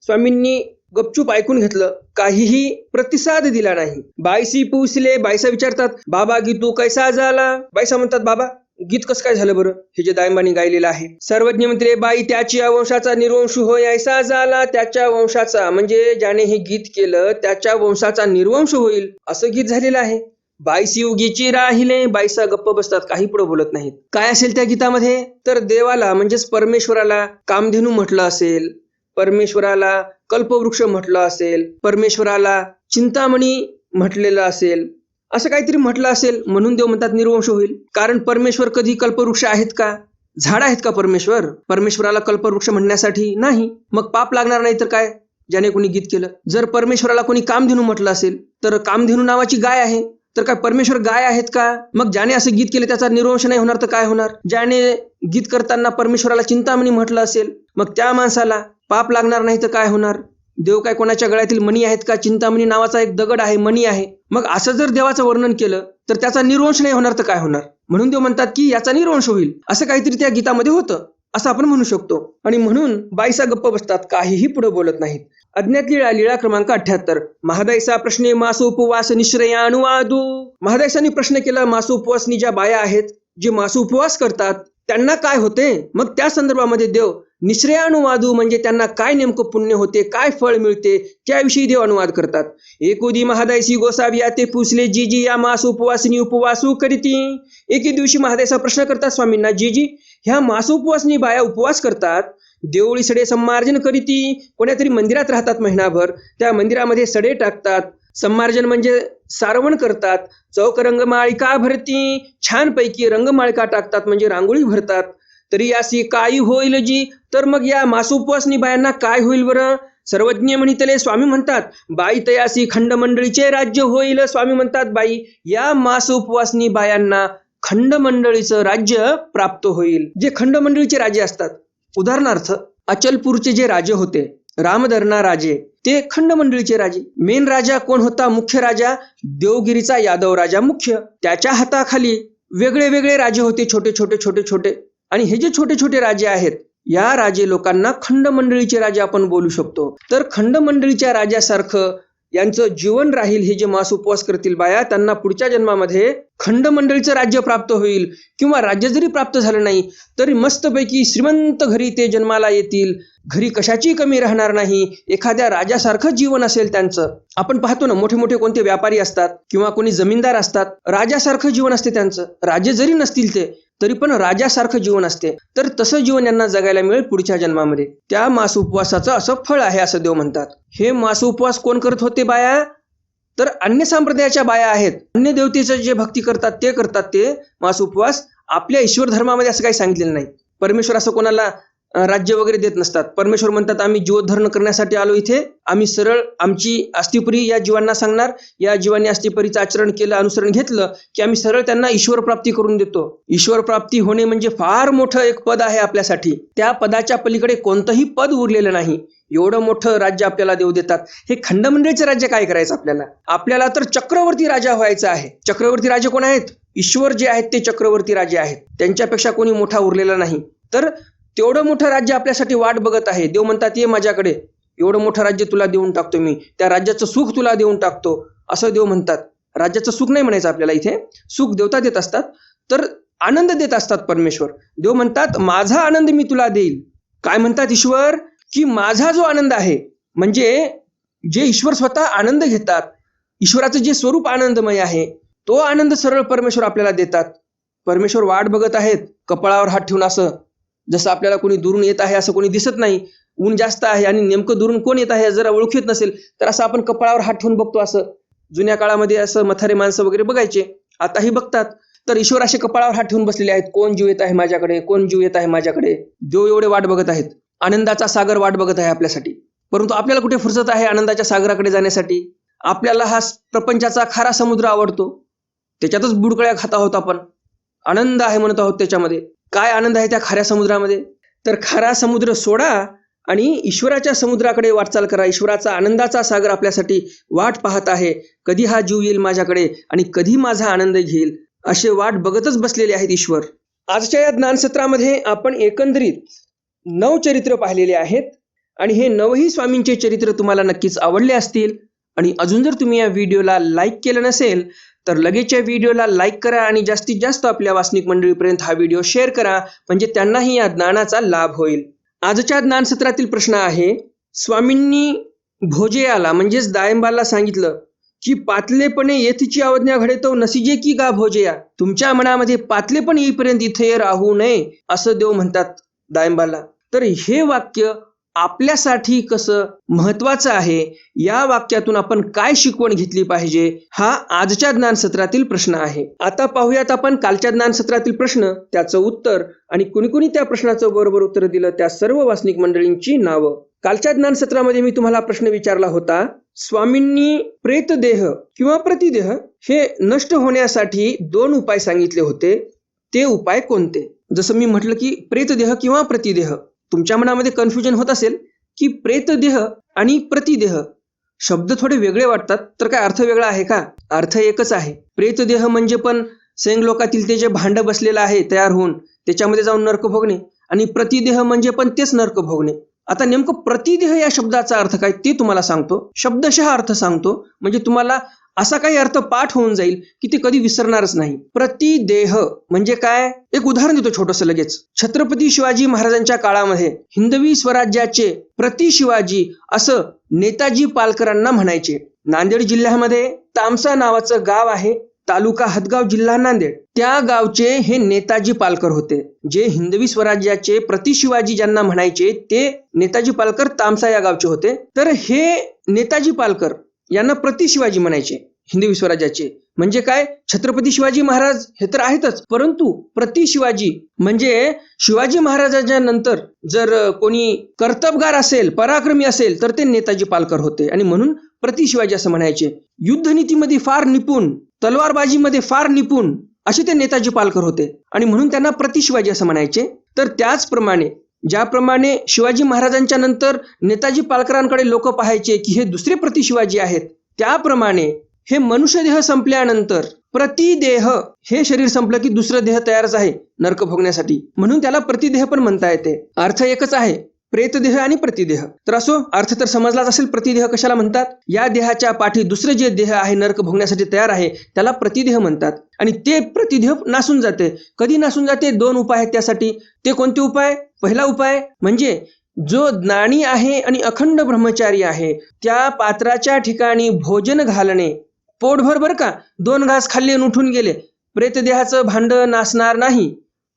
[SPEAKER 2] स्वामींनी गपचूप ऐकून घेतलं, काहीही प्रतिसाद दिला नाही. बाईशी पूछले, बाईसा विचारतात, बाबा गीतू कैसा झाला? बाईसा म्हणतात, बाबा गीत कसं काय झालं बरं, हे जे दायंबानी गायलेलं आहे. सर्वज्ञ म्हणते, बाई त्याची वंशाचा निर्वंश होय ऐसा झाला. त्याच्या वंशाचा म्हणजे ज्याने हे गीत केलं त्याच्या वंशाचा निर्वंश होईल असं गीत झालेलं आहे. बाईसी उगीची राहिले, बाईसा गप्प बसतात, काही पुढे बोलत नाहीत. काय असेल त्या गीतामध्ये? तर देवाला म्हणजेच परमेश्वराला कामधेनू म्हटलं असेल, परमेश्वराला कल्पवृक्ष म्हटलं असेल, परमेश्वराला चिंतामणी म्हटलेलं असेल, असं काहीतरी म्हटलं असेल, म्हणून देव म्हणतात निर्वंश होईल. कारण परमेश्वर कधी कल्पवृक्ष आहेत का? झाड आहेत का परमेश्वर? परमेश्वराला कल्पवृक्ष म्हणण्यासाठी नाही. मग पाप लागणार नाही तर काय, ज्याने कोणी गीत केलं. जर परमेश्वराला कोणी कामधेनू म्हटलं असेल तर कामधेनू नावाची गाय आहे, तर काय परमेश्वर गाय आहेत का? मग ज्याने असं गीत केलं त्याचा निर्वंश नाही होणार तर काय होणार? ज्याने गीत करताना परमेश्वराला चिंतामणी म्हटलं असेल, मग त्या माणसाला पाप लागणार नाही तर काय होणार? देव काय कोणाच्या गळ्यातील मणी आहेत का? चिंतामणी नावाचा एक दगड आहे, मणी आहे. मग असं जर देवाचं वर्णन केलं तर त्याचा निर्वंश नाही होणार तर काय होणार? म्हणून देव म्हणतात की याचा निर्वंश होईल, असं काहीतरी त्या गीतामध्ये होतं असं आपण म्हणू शकतो. आणि म्हणून बाईसा गप्प बसतात, काहीही पुढे बोलत नाहीत. अज्ञात लीळा, लीळा क्रमांक 78. महादायसा प्रश्ने मासो उपवास निश्रयानुवादू. महादायसांनी प्रश्न केला, मासो उपवासनी ज्या बाया आहेत, जे मासो उपवास करतात त्यांना काय होते? मग त्या संदर्भामध्ये देव निश्रयानुवादू म्हणजे त्यांना काय नेमकं पुण्य होते, काय फळ मिळते, त्याविषयी देव अनुवाद करतात. एकुदी महादायसी गोसाविया ते पुसले, जीजी या मास उपवासिनी उपवासू करीती. एके दिवशी महादायसा प्रश्न करतात स्वामींना, जीजी ह्या मास उपवासिनी बाया उपवास करतात, देवळी सडे संमार्जन करीती. कोण्यातरी मंदिरात राहतात महिनाभर, त्या मंदिरामध्ये सडे टाकतात, संमार्जन म्हणजे सारवण करतात, चौक रंगमाळिका भरती, छानपैकी रंगमाळिका टाकतात म्हणजे रांगोळी भरतात. तरी यासी काही होईल जी? तर मग या मासोपवासनी बायांना काय होईल बरं? सर्वज्ञ म्हणितले, स्वामी म्हणतात, बाई तयासी खंडमंडळीचे राज्य होईल. स्वामी म्हणतात, बाई या मासोपवासनी बायांना खंडमंडळीचं राज्य प्राप्त होईल. जे खंडमंडळीचे राजे असतात, उदाहरणार्थ अचलपूरचे जे राजे होते, रामदरणा राजे, ते खंडमंडळीचे राजे. मेन राजा कोण होता? मुख्य राजा देवगिरीचा यादव राजा मुख्य. त्याच्या हाताखाली वेगळे वेगळे राजे होते, छोटे छोटे छोटे छोटे. आणि हे जे छोटे छोटे राजे आहेत, या राजे लोकांना खंडमंडळीचे राजे आपण बोलू शकतो. तर खंडमंडळीच्या राजासारखं यांचं जीवन राहील. हे जे मास उपवास करतील बाया, त्यांना पुढच्या जन्मामध्ये खंडमंडळीचं राज्य प्राप्त होईल. किंवा राज्य जरी प्राप्त झालं नाही तरी मस्तपैकी श्रीमंत घरी ते जन्माला येतील. घरी कशाची कमी राहणार नाही, एखाद्या राजासारखं जीवन असेल त्यांचं. आपण पाहतो ना, मोठे मोठे कोणते व्यापारी असतात किंवा कोणी जमीनदार असतात, राजासारखं जीवन असते त्यांचं. राजे जरी नसतील ते तरी पण राजासारखं जीवन असते. तर तसं जीवन यांना जगायला मिळेल पुढच्या जन्मामध्ये. त्या मास उपवासाचं असं फळ आहे असं देव म्हणतात. हे मास उपवास कोण करत होते बाया? तर अन्य संप्रदायाच्या बाया आहेत. अन्य देवतेचं जे भक्ती करतात ते करतात ते मास उपवास. आपल्या ईश्वर धर्मामध्ये असं काही सांगितलेलं नाही. परमेश्वर असं कोणाला राज्य वगैरे देत नसतात. परमेश्वर म्हणतात, आम्ही जीवोद्धरण करण्यासाठी आलो इथे, आम्ही सरळ आमची अस्थिपरी या जीवांना सांगणार, या जीवांनी अस्थिपरीचं आचरण केलं, अनुसरण घेतलं की आम्ही सरळ त्यांना ईश्वर प्राप्ती करून देतो. ईश्वर प्राप्ती होणे म्हणजे फार मोठं एक पद आहे आपल्यासाठी. त्या पदाच्या पलीकडे कोणतंही पद उरलेलं नाही. एवढं मोठं राज्य आपल्याला देव देतात. हे खंडमंडळीचं राज्य काय करायचं आपल्याला? आपल्याला तर चक्रवर्ती राजा व्हायचं आहे. चक्रवर्ती राजे कोण आहेत? ईश्वर जे आहेत ते चक्रवर्ती राजे आहेत. त्यांच्यापेक्षा कोणी मोठा उरलेला नाही. तर तेवढं मोठं राज्य आपल्यासाठी वाट बघत आहे. देव म्हणतात, ये माझ्याकडे, एवढं मोठं राज्य तुला देऊन टाकतो मी, त्या राज्याचं सुख तुला देऊन टाकतो असं देव म्हणतात. राज्याचं सुख नाही म्हणायचं आपल्याला इथे, सुख देवता देत असतात, तर आनंद देत असतात परमेश्वर. देव म्हणतात, माझा आनंद मी तुला देईल. काय म्हणतात ईश्वर? की माझा जो आनंद आहे, म्हणजे जे ईश्वर स्वतः आनंद घेतात, ईश्वराचं जे स्वरूप आनंदमय आहे, तो आनंद सरळ परमेश्वर आपल्याला देतात. परमेश्वर वाट बघत आहेत, कपाळावर हात ठेवून. असं जसं आपल्याला कोणी दुरून येत आहे असं कोणी दिसत नाही, ऊन जास्त आहे आणि नेमकं दुरून कोण येत आहे जरा ओळखू येत नसेल तर असं आपण कपाळावर हात ठेवून बघतो. असं जुन्या काळामध्ये असं म्हातारे माणसं वगैरे बघायचे, आताही बघतात. तर ईश्वर असे कपाळावर हात ठेवून बसलेले आहेत, कोण जीव येत आहे माझ्याकडे, कोण जीव येत आहे माझ्याकडे. देव एवढे वाट बघत आहेत, आनंदाचा सागर वाट बघत आहे आपल्यासाठी. परंतु आपल्याला कुठे फुरसत आहे आनंदाच्या सागराकडे जाण्यासाठी? आपल्याला हा प्रपंचाचा खारा समुद्र आवडतो, त्याच्यातच बुडकळ्या खात आहोत आपण. आनंद आहे म्हणत आहोत त्याच्यामध्ये. काय आनंद आहे त्या खाऱ्या समुद्रामध्ये? तर खारा समुद्र सोडा आणि ईश्वराच्या समुद्राकडे वाटचाल करा. ईश्वराचा आनंदाचा सागर आपल्यासाठी वाट पाहत आहे. कधी हा जीव येईल माझ्याकडे आणि कधी माझा आनंद घेईल, असे वाट बघतच बसलेले आहेत ईश्वर. आजच्या या ज्ञानसत्रामध्ये आपण एकंदरीत 9 चरित्र पाहिलेले आहेत आणि हे नवही स्वामींचे चरित्र तुम्हाला नक्कीच आवडले असतील. आणि अजून जर तुम्ही या व्हिडिओला लाईक केलं नसेल तर लगेच या व्हिडिओला लाईक करा आणि जास्तीत जास्त आपल्या वासनिक मंडळीपर्यंत हा व्हिडिओ शेअर करा, म्हणजे त्यांनाही या ज्ञानाचा लाभ होईल. आजच्या ज्ञानसत्रातील प्रश्न आहे, स्वामींनी भोजेयाला म्हणजेच डाळिंबाला सांगितलं की पातलेपणे येथची अवज्ञा घडेतो नसिजे की गा भोजेया, तुमच्या मनामध्ये पातलेपण येईपर्यंत इथे राहू नये असं देव म्हणतात डाळिंबाला. तर हे वाक्य आपल्यासाठी कसं महत्वाचं आहे, या वाक्यातून आपण काय शिकवण घेतली पाहिजे, हा आजच्या ज्ञानसत्रातील प्रश्न आहे. आता पाहूयात आपण कालच्या ज्ञानसत्रातील प्रश्न, त्याचं उत्तर आणि कुणी कुणी त्या प्रश्नाचं बरोबर उत्तर दिलं त्या सर्व वासनिक मंडळींची नावं. कालच्या ज्ञानसत्रामध्ये मी तुम्हाला प्रश्न विचारला होता, स्वामींनी प्रेतदेह किंवा प्रतिदेह हे नष्ट होण्यासाठी 2 उपाय सांगितले होते, ते उपाय कोणते? जसं मी म्हटलं की प्रेतदेह किंवा प्रतिदेह. तुमच्या मनामध्ये कन्फ्युजन होत असेल की प्रेतदेह आणि प्रतिदेह शब्द थोडे वेगळे वाटतात, तर काय अर्थ वेगळा आहे का? अर्थ एकच आहे. प्रेतदेह म्हणजे पण सेंगलोकातील ते जे भांड बसलेलं आहे तयार होऊन त्याच्यामध्ये जाऊन नरक भोगणे, आणि प्रतिदेह म्हणजे पण तेच नरक भोगणे. आता नेमकं प्रतिदेह या शब्दाचा अर्थ काय ते तुम्हाला सांगतो, शब्दशः अर्थ सांगतो, म्हणजे तुम्हाला असा काही अर्थ पाठ होऊन जाईल की ते कधी विसरणारच नाही. प्रतिदेह म्हणजे काय? एक उदाहरण देतो छोटंसं लगेच. छत्रपती शिवाजी महाराजांच्या काळामध्ये हिंदवी स्वराज्याचे प्रति शिवाजी असं नेताजी पालकरांना म्हणायचे. नांदेड जिल्ह्यामध्ये तामसा नावाचं गाव आहे, तालुका हदगाव, जिल्हा नांदेड. त्या गावचे हे नेताजी पालकर होते. जे हिंदवी स्वराज्याचे प्रति शिवाजी ज्यांना म्हणायचे ते नेताजी पालकर तामसा या गावचे होते. तर हे नेताजी पालकर यांना प्रति शिवाजी म्हणायचे हिंदवी स्वराज्याचे. म्हणजे काय? छत्रपती शिवाजी महाराज हे तर आहेतच, परंतु प्रति शिवाजी म्हणजे शिवाजी महाराजांच्या नंतर जर कोणी कर्तबगार असेल, पराक्रमी असेल तर ते नेताजी पालकर होते, आणि म्हणून प्रति शिवाजी असं म्हणायचे. युद्धनीतीमध्ये फार निपुण, तलवारबाजीमध्ये फार निपुण असे ते नेताजी पालकर होते, आणि म्हणून त्यांना प्रति शिवाजी असं म्हणायचे. तर त्याचप्रमाणे ज्याप्रमाणे शिवाजी महाराजांच्या नंतर नेताजी पालकरांकडे लोक पाहायचे की हे दुसरे प्रति शिवाजी आहेत, त्याप्रमाणे हे मनुष्यदेह संपल्यानंतर प्रतिदेह हे शरीर संपलं की दुसरं देह तयारच आहे नरक भोगण्यासाठी, म्हणून त्याला प्रतिदेह पण म्हणता येते. अर्थ एकच आहे, प्रेतदेह आणि प्रतिदेह. तर असो, अर्थ तर समजलाच असेल प्रतिदेह कशाला म्हणतात. या देहाच्या पाठी दुसरे जे देह आहे नरक भोगण्यासाठी तयार आहे त्याला प्रतिदेह म्हणतात, आणि ते प्रतिदेह नासून जाते. कधी नासून जाते? 2 उपाय आहेत त्यासाठी. ते कोणते उपाय? पहिला उपाय म्हणजे जो ज्ञानी आहे आणि अखंड ब्रह्मचारी आहे त्या पात्राच्या ठिकाणी भोजन घालणे, पोटभर बरं का, 2 घास खाल्ले आणि उठून गेले, प्रेतदेहाचं भांड नासणार नाही,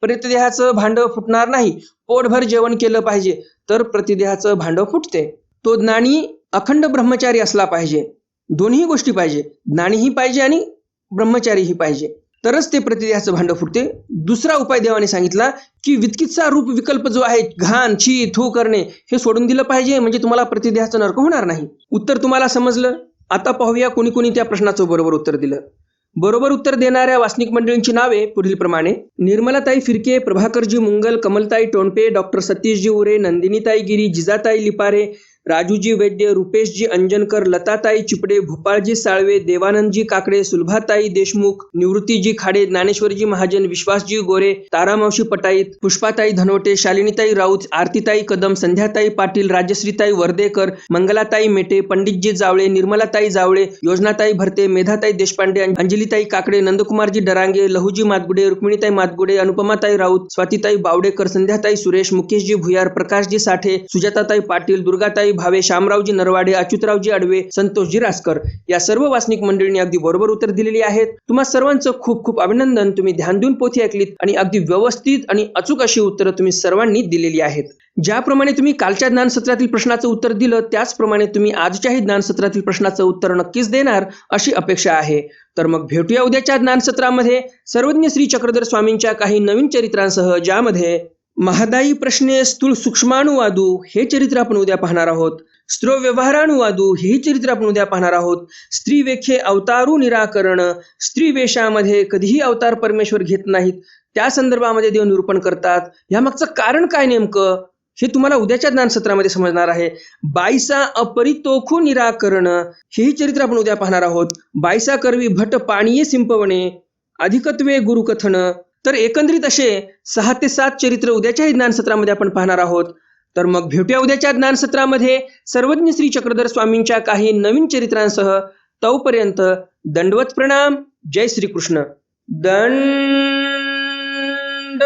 [SPEAKER 2] प्रेतदेहाचं भांड फुटणार नाही. पोटभर जेवण केलं पाहिजे तर प्रतिदेहाचं भांड फुटते. तो ज्ञानी अखंड ब्रह्मचारी असला पाहिजे. दोन्ही गोष्टी पाहिजे, ज्ञानीही पाहिजे आणि ब्रह्मचारीही पाहिजे, तरच ते प्रतिदेहाचं भांड फुटते. दुसरा उपाय देवाने सांगितला की विचिकित्सा रूप विकल्प जो आहे, घाण, छी, थू करणे, हे सोडून दिलं पाहिजे, म्हणजे तुम्हाला प्रतिदेहाचं नरक होणार नाही. उत्तर तुम्हाला समजलं. आता पाहूया कोणी कोणी त्या प्रश्नाचं बरोबर उत्तर दिलं. बरोबर उत्तर देणाऱ्या वासनिक मंडळींची नावे पुढील प्रमाणे: निर्मलाताई फिरके, प्रभाकरजी मुंगल, कमलताई टोणपे, डॉक्टर सतीशजी उरे, नंदिनीताई गिरी, जिजाताई लिपारे, राजूजी वैद्य, रुपेशजी अंजनकर, लताताई चिपडे, भोपाळजी साळवे, देवानंदजी काकडे, सुलभाताई देशमुख, निवृत्तीजी खाडे, ज्ञानेश्वरजी महाजन, विश्वासजी गोरे, तारामावशी पटाईत, पुष्पाताई धनवटे, शालिनीताई राऊत, आरतीताई कदम, संध्याताई पाटील, राजश्रीताई वर्देकर, मंगलाताई मेटे, पंडितजी जावळे, निर्मलाताई जावळे, योजनाताई भरते, मेधाताई देशपांडे, अंजलीताई काकडे, नंदकुमारजी डरांगे, लहूजी मातगुडे, रुक्मिणीताई मातगुडे, अनुपमाताई राऊत, स्वातीताई बावडेकर, संध्याताई सुरेश, मुकेशजी भुयार, प्रकाशजी साठे, सुजाताताई पाटील, दुर्गाताई भावे, शामरावजी नरवाडे, अच्युतरावजी अडवे, संतोषजी रासकर या सर्व वासनिक मंडळींनी अगदी बरोबर उत्तर दिलेली आहेत. तुम्हा सर्वांचं खूप खूप अभिनंदन. तुम्ही ध्यान देऊन पोथी ऐकलीत आणि अगदी व्यवस्थित आणि अचूक अशी उत्तरं तुम्ही सर्वांनी दिलेली आहेत. ज्याप्रमाणे तुम्ही कालच्या ज्ञानसत्रातील प्रश्नाचं उत्तर दिलं त्याचप्रमाणे तुम्ही आजच्याही ज्ञानसत्रातील प्रश्नाचं उत्तर नक्कीच देणार अशी अपेक्षा आहे. तर मग भेटूया उद्याच्या ज्ञानसत्रामध्ये सर्वज्ञ श्री चक्रधर स्वामींच्या काही नवीन चरित्रांसह, ज्यामध्ये महादायी प्रश्ने स्थूल सूक्ष्माणुवादू हे चरित्र आपण उद्या पाहणार आहोत. स्त्रो व्यवहाराणुवादू हे चरित्र आपण उद्या पाहणार आहोत. स्त्री वेखे अवतारू निराकरण, स्त्री वेशामध्ये कधीही अवतार परमेश्वर घेत नाहीत, त्या संदर्भामध्ये देव निरूपण करतात. यामागचं कारण काय नेमकं हे तुम्हाला उद्याच्या ज्ञानसत्रामध्ये समजणार आहे. बाईसा अपरितोखू निराकरण हेही चरित्र आपण उद्या पाहणार आहोत. बाईसा करवी भट पाणीये सिंपवणे, अधिकत्वे गुरुकथन. तर एकंदरीत असे 6 ते 7 चरित्र उद्याच्याही ज्ञानसत्रामध्ये आपण पाहणार आहोत. तर मग भेटूया उद्याच्या ज्ञानसत्रामध्ये सर्वज्ञ श्री चक्रधर स्वामींच्या काही नवीन चरित्रांसह. तोपर्यंत दंडवत प्रणाम. जय श्रीकृष्ण. दंड